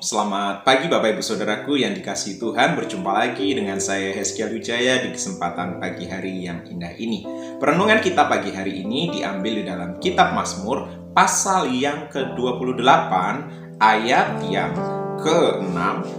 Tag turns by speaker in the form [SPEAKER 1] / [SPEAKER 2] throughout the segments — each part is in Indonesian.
[SPEAKER 1] selamat pagi Bapak Ibu Saudaraku yang dikasihi Tuhan. Berjumpa lagi dengan saya Hezkiel Wijaya di kesempatan pagi hari yang indah ini. Perenungan kita pagi hari ini diambil di dalam kitab Mazmur pasal yang ke-28 ayat yang ke-6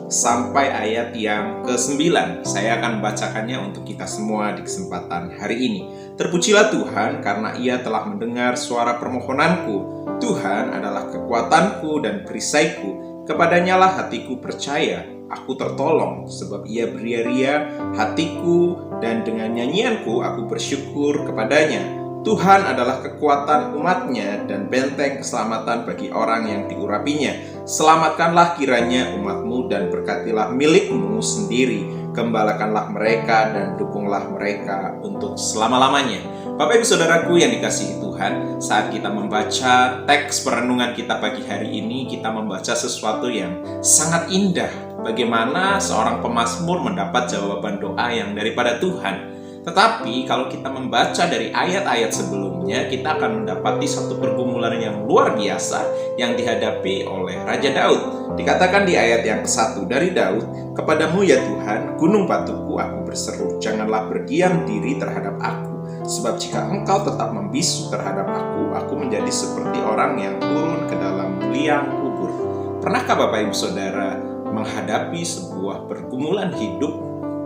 [SPEAKER 1] sampai ayat yang ke-9. Saya akan membacakannya untuk kita semua di kesempatan hari ini. Terpujilah Tuhan karena Ia telah mendengar suara permohonanku. Tuhan adalah kekuatanku dan perisaiku. Kepadanya lah hatiku percaya, aku tertolong, sebab Ia beria-ria hatiku, dan dengan nyanyianku aku bersyukur kepadanya. Tuhan adalah kekuatan umat-Nya dan benteng keselamatan bagi orang yang diurapinya. Selamatkanlah kiranya umat-Mu dan berkatilah milik-Mu sendiri. Gembalakanlah mereka dan dukunglah mereka untuk selama-lamanya. Bapak Ibu Saudaraku yang dikasihi Tuhan, saat kita membaca teks perenungan kita pagi hari ini, kita membaca sesuatu yang sangat indah. Bagaimana seorang pemazmur mendapat jawaban doa yang daripada Tuhan. Tetapi kalau kita membaca dari ayat-ayat sebelumnya, kita akan mendapati satu pergumulan yang luar biasa yang dihadapi oleh Raja Daud. Dikatakan di ayat yang ke-1 dari Daud, "Kepadamu ya Tuhan, gunung batuku, aku berseru, janganlah berdiam diri terhadap aku. Sebab jika engkau tetap membisu terhadap aku menjadi seperti orang yang turun ke dalam liang kubur." Pernahkah Bapak Ibu Saudara menghadapi sebuah pergumulan hidup,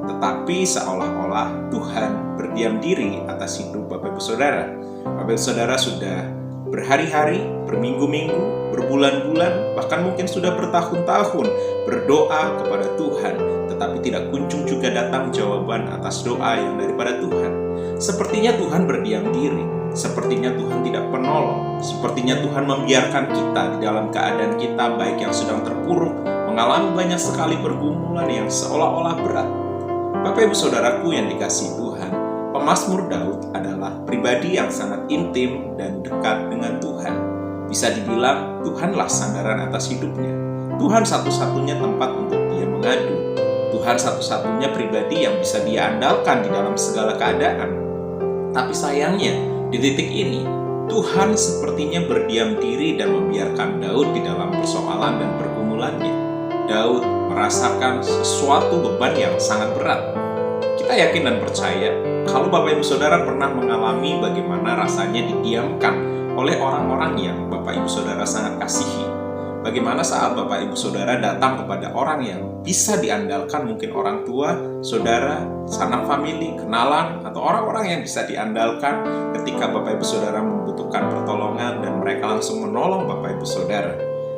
[SPEAKER 1] tetapi seolah-olah Tuhan berdiam diri atas hidup Bapak Ibu Saudara? Bapak Ibu Saudara sudah berhari-hari, berminggu-minggu, berbulan-bulan, bahkan mungkin sudah bertahun-tahun berdoa kepada Tuhan, tetapi tidak kunjung juga datang jawaban atas doa yang daripada Tuhan. Sepertinya Tuhan berdiam diri, sepertinya Tuhan tidak penolong, sepertinya Tuhan membiarkan kita di dalam keadaan kita baik yang sedang terpuruk, mengalami banyak sekali pergumulan yang seolah-olah berat. Bapak Ibu Saudaraku yang dikasihi Tuhan, pemazmur Daud adalah pribadi yang sangat intim dan dekat dengan Tuhan. Bisa dibilang Tuhanlah sandaran atas hidupnya. Tuhan satu-satunya tempat untuk dia mengadu. Tuhan satu-satunya pribadi yang bisa dia andalkan di dalam segala keadaan. Tapi sayangnya, di titik ini, Tuhan sepertinya berdiam diri dan membiarkan Daud di dalam persoalan dan pergumulannya. Daud merasakan sesuatu beban yang sangat berat. Kita yakin dan percaya kalau Bapak Ibu Saudara pernah mengalami bagaimana rasanya didiamkan oleh orang-orang yang Bapak Ibu Saudara sangat kasihi. Bagaimana saat Bapak Ibu Saudara datang kepada orang yang bisa diandalkan, mungkin orang tua, saudara, sanak famili, kenalan, atau orang-orang yang bisa diandalkan ketika Bapak Ibu Saudara membutuhkan pertolongan dan mereka langsung menolong Bapak Ibu Saudara.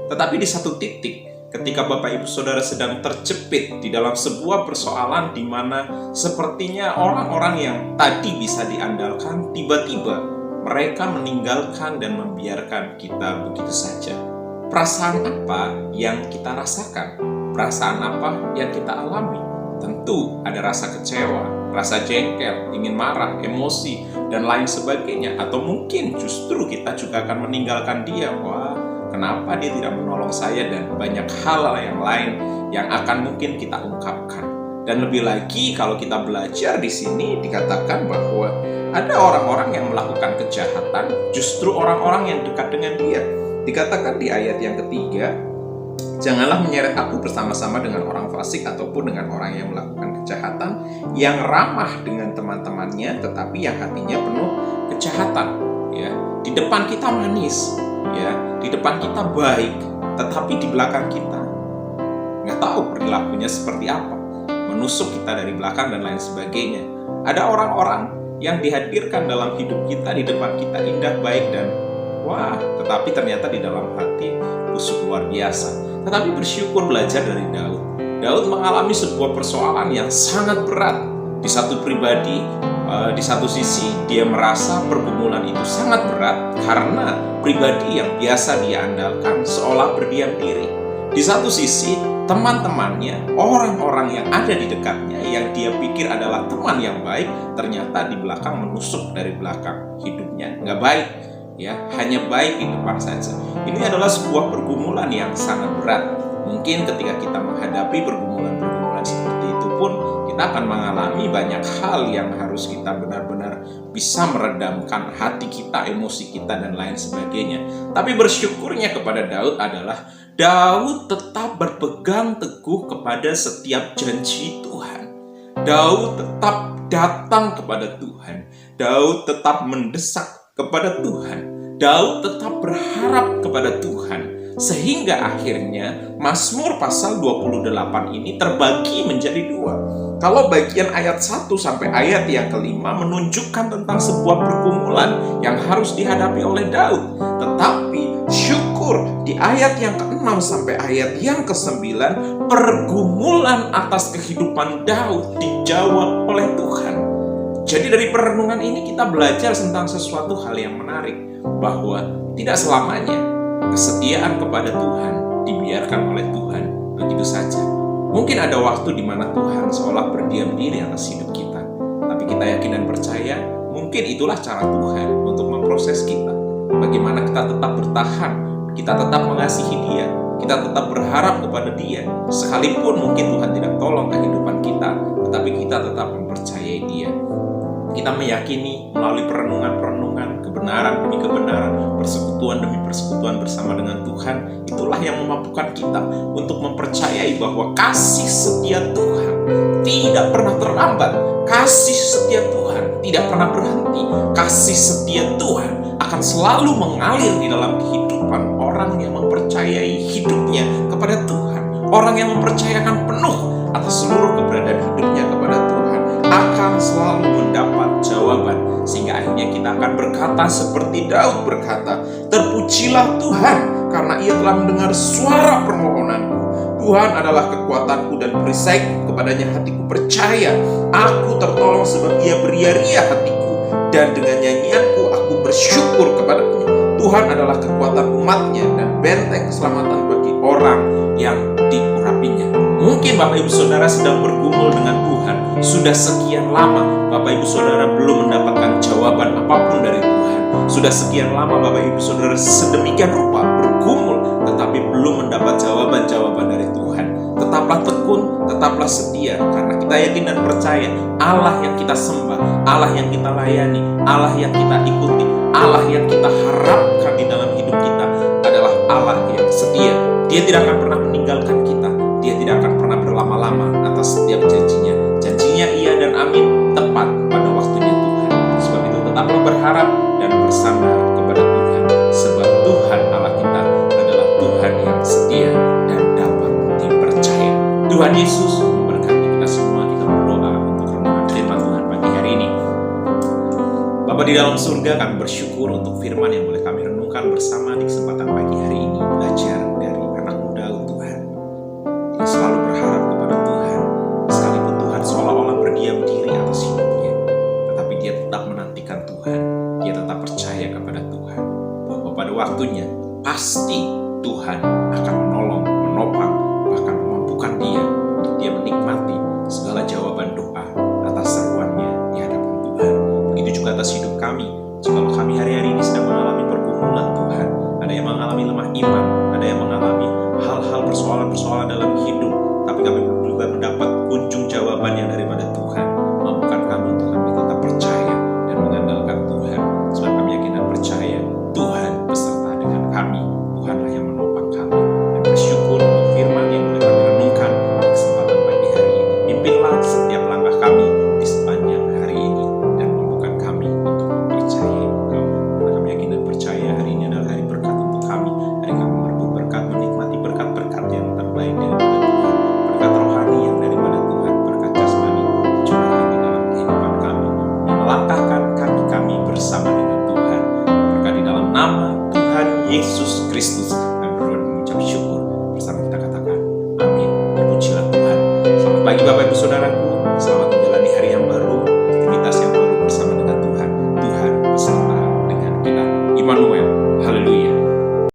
[SPEAKER 1] Tetapi di satu titik, ketika Bapak Ibu Saudara sedang terjepit di dalam sebuah persoalan di mana sepertinya orang-orang yang tadi bisa diandalkan, tiba-tiba mereka meninggalkan dan membiarkan kita begitu saja. Perasaan apa yang kita rasakan? Perasaan apa yang kita alami? Tentu ada rasa kecewa, rasa jengkel, ingin marah, emosi, dan lain sebagainya. Atau mungkin justru kita juga akan meninggalkan dia. Wah, kenapa dia tidak menolong saya, dan banyak hal yang lain yang akan mungkin kita ungkapkan. Dan lebih lagi kalau kita belajar di sini dikatakan bahwa ada orang-orang yang melakukan kejahatan, justru orang-orang yang dekat dengan dia. Dikatakan di ayat yang ketiga, "Janganlah menyeret aku bersama-sama dengan orang fasik ataupun dengan orang yang melakukan kejahatan, yang ramah dengan teman-temannya tetapi yang hatinya penuh kejahatan." Ya, di depan kita manis, ya, di depan kita baik, tetapi di belakang kita nggak tahu perilakunya seperti apa, menusuk kita dari belakang dan lain sebagainya. Ada orang-orang yang dihadirkan dalam hidup kita, di depan kita indah, baik, dan wah, tetapi ternyata di dalam hati busuk luar biasa. Tetapi bersyukur belajar dari Daud. Daud mengalami sebuah persoalan yang sangat berat. Di satu pribadi, di satu sisi dia merasa pergumulan itu sangat berat karena pribadi yang biasa dia andalkan seolah berdiam diri. Di satu sisi teman-temannya, orang-orang yang ada di dekatnya yang dia pikir adalah teman yang baik, ternyata di belakang menusuk dari belakang. Hidupnya nggak baik, ya, hanya baik di depan saja. Ini adalah sebuah pergumulan yang sangat berat. Mungkin ketika kita menghadapi pergumulan-pergumulan seperti itu pun, kita akan mengalami banyak hal yang harus kita benar-benar bisa meredamkan hati kita, emosi kita, dan lain sebagainya. Tapi bersyukurnya kepada Daud adalah Daud tetap berpegang teguh kepada setiap janji Tuhan. Daud tetap datang kepada Tuhan. Daud tetap mendesak kepada Tuhan. Daud tetap berharap kepada Tuhan. Sehingga akhirnya Mazmur pasal 28 ini terbagi menjadi dua. Kalau bagian ayat 1 sampai ayat yang kelima menunjukkan tentang sebuah pergumulan yang harus dihadapi oleh Daud. Tetapi syukur di ayat yang ke-6 sampai ayat yang ke-9, pergumulan atas kehidupan Daud dijawab oleh Tuhan. Jadi dari perenungan ini kita belajar tentang sesuatu hal yang menarik, bahwa tidak selamanya kesetiaan kepada Tuhan dibiarkan oleh Tuhan begitu saja. Mungkin ada waktu di mana Tuhan seolah berdiam diri atas hidup kita. Tapi kita yakin dan percaya, mungkin itulah cara Tuhan untuk memproses kita. Bagaimana kita tetap bertahan, kita tetap mengasihi Dia, kita tetap berharap kepada Dia. Sekalipun mungkin Tuhan tidak tolong kehidupan kita, tetapi kita tetap mempercayai Dia. Kita meyakini melalui perenungan-perenungan, kebenaran demi kebenaran, persekutuan demi persekutuan bersama dengan Tuhan, itulah yang memampukan kita untuk mempercayai bahwa kasih setia Tuhan tidak pernah terlambat. Kasih setia Tuhan tidak pernah berhenti. Kasih setia Tuhan akan selalu mengalir di dalam kehidupan orang yang mempercayai hidupnya kepada Tuhan. Orang yang mempercayakan penuh atas seluruh keberadaan hidupnya kepada Tuhan akan selalu mendapat jawaban, sehingga akhirnya kita akan berkata seperti Daud berkata, "Terpujilah Tuhan karena Ia telah mendengar suara permohonanku. Tuhan adalah kekuatanku dan perisaiku, kepadanya hatiku percaya. Aku tertolong sebab Ia beria-ria hatiku, dan dengan nyanyianku aku bersyukur kepada-Nya. Tuhan adalah kekuatan umat-Nya dan benteng keselamatan bagi orang yang diurapinya." Mungkin Bapak Ibu Saudara sedang bergumul dengan Tuhan. Sudah sekian lama Bapak Ibu Saudara belum mendapatkan jawaban apapun dari Tuhan. Sudah sekian lama Bapak Ibu Saudara sedemikian rupa bergumul, tetapi belum mendapat jawaban-jawaban dari Tuhan. Tetaplah tekun, tetaplah setia, karena kita yakin dan percaya Allah yang kita sembah, Allah yang kita layani, Allah yang kita ikuti, Allah yang kita harapkan di dalam hidup kita adalah Allah yang setia. Dia tidak akan pernah meninggalkan kita. Dia tidak akan pernah berlama-lama atas setiap janjinya. Janjinya iya dan amin, tepat pada waktunya Tuhan. Sebab itu tetaplah berharap dan bersandar kepada Tuhan. Sebab Tuhan Allah kita adalah Tuhan yang setia dan dapat dipercaya. Tuhan Yesus memberkati kita semua. Kita berdoa untuk renungan firman Tuhan pagi hari ini. Bapa di dalam surga, kami bersyukur untuk firman yang boleh kami renungkan bersama di kesempatan pagi hari ini. Belajar dari anakmu Daud, Tuhan. Dia selalu berharap kepada Tuhan, sekalipun Tuhan seolah-olah berdiam diri atas hidupnya, tetapi dia tetap menantikan Tuhan. Dia tetap percaya kepada Tuhan bahwa pada waktunya pasti Tuhan akan menolong, menopang, bahkan memampukan dia untuk dia menikmati segala jawaban doa atas seruannya di hadapan Tuhan. Begitu juga atas hidup kami. Jika kami hari-hari ini sedang mengalami pergumulan Tuhan, ada yang mengalami lemah iman, ada yang mengalami hal-hal persoalan-persoalan dalam hidup, tapi kami juga mendapat kunjung jawabannya daripada Tuhan. Mampukan kami untuk kami tetap percaya dan mengandalkan Tuhan, sebab kami yakin dan percaya Tuhan beserta dengan kami. Tuhanlah yang menopang kami, dan bersyukur untuk firman yang boleh kami renungkan di kesempatan pagi hari ini. Pimpinlah setiap langkah kami di sepanjang hari ini, dan mampukan kami untuk mempercayai Engkau, karena kami yakin dan percaya hari ini adalah hari berkat untuk kami. Hari kami merebut berkat, menikmati berkat-berkat yang terbaik daripada Tuhan, berkat rohani yang daripada Tuhan, berkat jasmani dicurahkan di dalam kehidupan kami, yang melangkahkan kaki kami bersama dengan Tuhan. Berkat di dalam nama Tuhan Yesus Kristus, kami berdoa dan mengucap syukur. Bersama kita katakan, amin. Terpujilah Tuhan. Selamat pagi Bapak Ibu Saudaraku.